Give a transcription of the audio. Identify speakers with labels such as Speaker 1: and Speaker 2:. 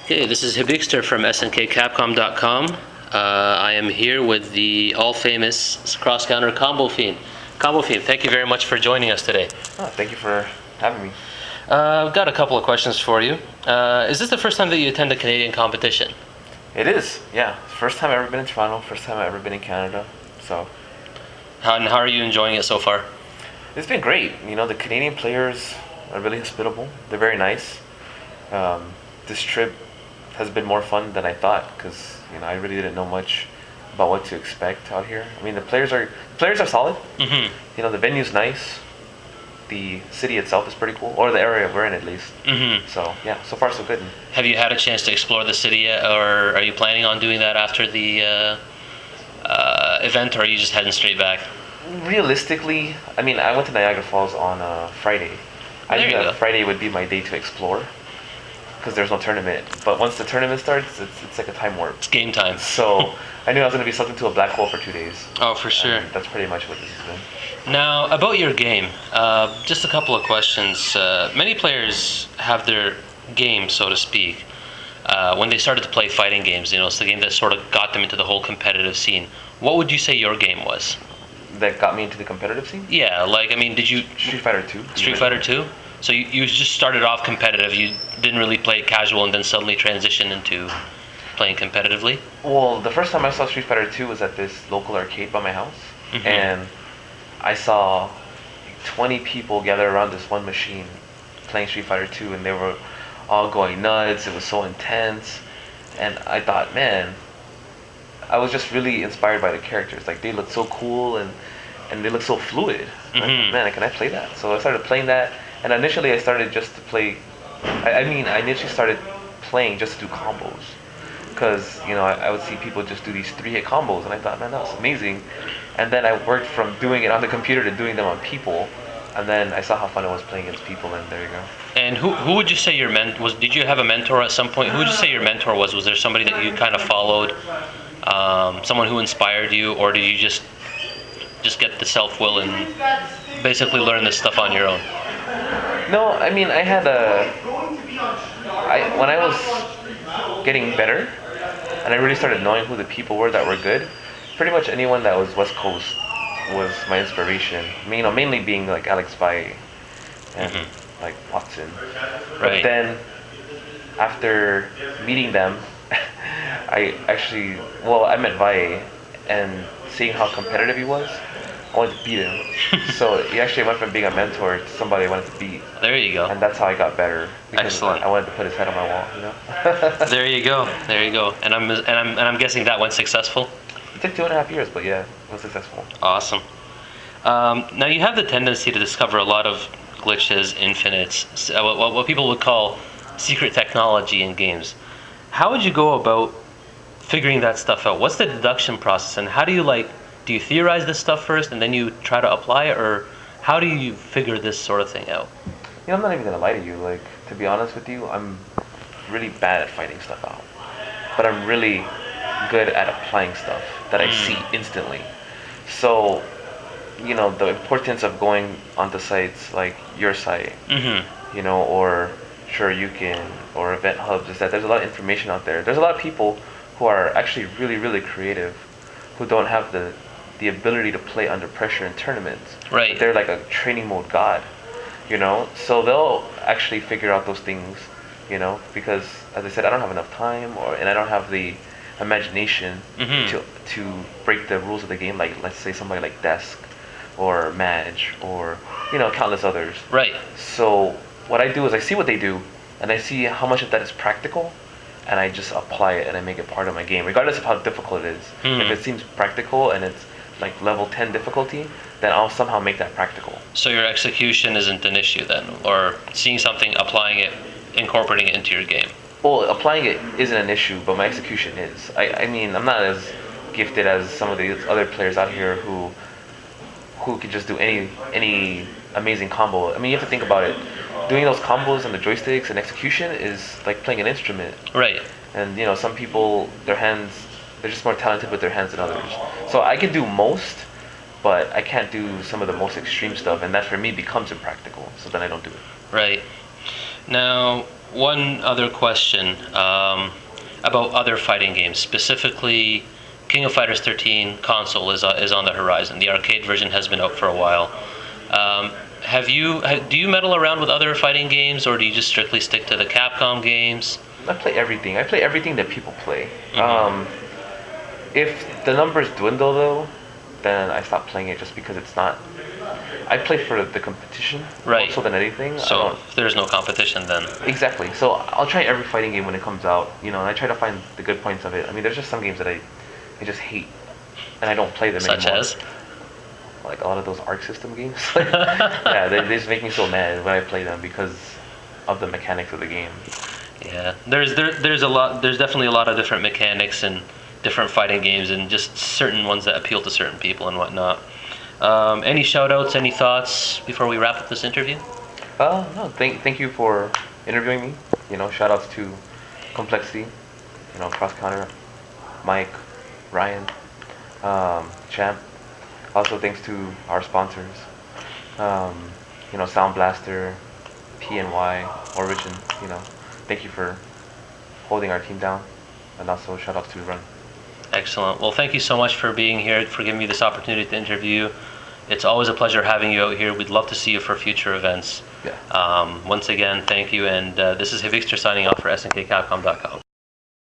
Speaker 1: Okay, this is Hibixter from SNKCapcom.com. I am here with the all-famous cross-counter Combofiend. Combofiend, thank you very much for joining us today.
Speaker 2: Oh, thank you for having me.
Speaker 1: I've got a couple of questions for you. Is this the first time that you attend a Canadian competition?
Speaker 2: It is, yeah. First time I've ever been in Toronto, first time I've ever been in Canada. So,
Speaker 1: How are you enjoying it so far?
Speaker 2: it's been great. You know, the Canadian players are really hospitable. They're very nice. This trip has been more fun than I thought because, you know, I really didn't know much about what to expect out here. I mean, the players are solid.
Speaker 1: Mm-hmm.
Speaker 2: You know, the venue's nice. The city itself is pretty cool, or the area we're in at least.
Speaker 1: Mm-hmm.
Speaker 2: So, yeah, so far so good.
Speaker 1: Have you had a chance to explore the city yet, or are you planning on doing that after the event, or are you just heading straight back?
Speaker 2: Realistically, I mean, I went to Niagara Falls on Friday. I
Speaker 1: There
Speaker 2: knew
Speaker 1: you
Speaker 2: that
Speaker 1: go.
Speaker 2: Friday would be my day to explore because there's no tournament. But once the tournament starts, it's like a time warp.
Speaker 1: It's game time.
Speaker 2: So I knew I was going to be sucked into a black hole for 2 days.
Speaker 1: Oh, for sure.
Speaker 2: And that's pretty much what this has been.
Speaker 1: Now, about your game, just a couple of questions. Many players have their game, so to speak, when they started to play fighting games. You know, it's the game that sort of got them into the whole competitive scene. What would you say your game was?
Speaker 2: That got me into the competitive scene?
Speaker 1: Yeah, like, I mean, did you...
Speaker 2: Street Fighter 2.
Speaker 1: Street Fighter 2? So you just started off competitive, you didn't really play it casual and then suddenly transition into playing competitively?
Speaker 2: Well, the first time I saw Street Fighter 2 was at this local arcade by my house.
Speaker 1: Mhm.
Speaker 2: And I saw 20 people gather around this one machine playing Street Fighter 2, and they were all going nuts. It was so intense. And I thought, man, I was just really inspired by the characters. Like, they look so cool and they look so fluid. And I thought, man, can I play that? So I started playing that. And initially I started just to play, I initially started playing just to do combos. Because, you know, I would see people just do these 3-hit combos, and I thought, man, that was amazing. And then I worked from doing it on the computer to doing them on people. And then I saw how fun it was playing against people, and there you go.
Speaker 1: And who would you say your mentor was? Did you have a mentor at some point? Who would you say your mentor was? Was there somebody that you kind of followed? Someone who inspired you, or did you just get the self-will and basically learn this stuff on your own?
Speaker 2: No, I mean, when I was getting better, and I really started knowing who the people were that were good, pretty much anyone that was West Coast was my inspiration. I mean, you know, mainly being like Alex Valle and like Watson. But
Speaker 1: Right.
Speaker 2: then, after meeting them, I met Valle, and seeing how competitive he was, I wanted to beat him. So he actually went from being a mentor to somebody I wanted to beat.
Speaker 1: There you go.
Speaker 2: And that's how I got better. Because
Speaker 1: Excellent.
Speaker 2: I wanted to put his head on my wall, you know?
Speaker 1: There you go. There you go. And I'm guessing that went successful.
Speaker 2: It took 2.5 years, but yeah, it was successful.
Speaker 1: Awesome. Now you have the tendency to discover a lot of glitches, infinites, what people would call secret technology in games. How would you go about figuring that stuff out? What's the deduction process, and how do you do you theorize this stuff first and then you try to apply it, or how do you figure this sort of thing out?
Speaker 2: You know, I'm not even gonna lie to you. Like, to be honest with you, I'm really bad at finding stuff out. But I'm really good at applying stuff that I see instantly. So, you know, the importance of going onto sites like your site, you know, or Shoryuken or Event Hubs is that there's a lot of information out there. There's a lot of people who are actually really, really creative, who don't have the ability to play under pressure in tournaments.
Speaker 1: Right.
Speaker 2: But they're like a training mode god, you know? So they'll actually figure out those things, you know, because as I said, I don't have enough time, and I don't have the imagination to break the rules of the game, like, let's say somebody like Desk or Madge or, you know, countless others.
Speaker 1: Right.
Speaker 2: So what I do is I see what they do, and I see how much of that is practical, and I just apply it and I make it part of my game, regardless of how difficult it is. If it seems practical and it's like level 10 difficulty, then I'll somehow make that practical.
Speaker 1: So your execution isn't an issue then, or seeing something, applying it, incorporating it into your game?
Speaker 2: Well, applying it isn't an issue, but my execution is. I mean, I'm not as gifted as some of the other players out here who could just do any amazing combo. I mean, you have to think about it. Doing those combos on the joysticks and execution is like playing an instrument.
Speaker 1: Right.
Speaker 2: And, you know, some people, their hands, they're just more talented with their hands than others. So I can do most, but I can't do some of the most extreme stuff, and that for me becomes impractical. So then I don't do it.
Speaker 1: Right. Now, one other question about other fighting games, specifically King of Fighters 13 console is on the horizon. The arcade version has been out for a while. Do you meddle around with other fighting games, or do you just strictly stick to the Capcom games?
Speaker 2: I play everything. I play everything that people play. If the numbers dwindle though, then I stop playing it just because it's not. I play for the competition
Speaker 1: Right.
Speaker 2: more so than anything.
Speaker 1: So if there's no competition, then
Speaker 2: Exactly. So I'll try every fighting game when it comes out, and I try to find the good points of it. I mean, there's just some games that I just hate, and I don't play them
Speaker 1: such
Speaker 2: anymore.
Speaker 1: as.
Speaker 2: Like a lot of those Arc System games. Yeah, they just make me so mad when I play them because of the mechanics of the game.
Speaker 1: Yeah, there's definitely a lot of different mechanics and different fighting games, and just certain ones that appeal to certain people and whatnot. Any shout outs, any thoughts before we wrap up this interview?
Speaker 2: No, thank you for interviewing me. Shout outs to Complexity, Cross Counter, Mike, Ryan, Champ. Also thanks to our sponsors, Sound Blaster, PNY, Origin. Thank you for holding our team down, and also shout outs to Run.
Speaker 1: Excellent. Well, thank you so much for being here, for giving me this opportunity to interview. It's always a pleasure having you out here. We'd love to see you for future events.
Speaker 2: Yeah.
Speaker 1: Once again, thank you. And this is Hivixter signing off for SNKCapcom.com.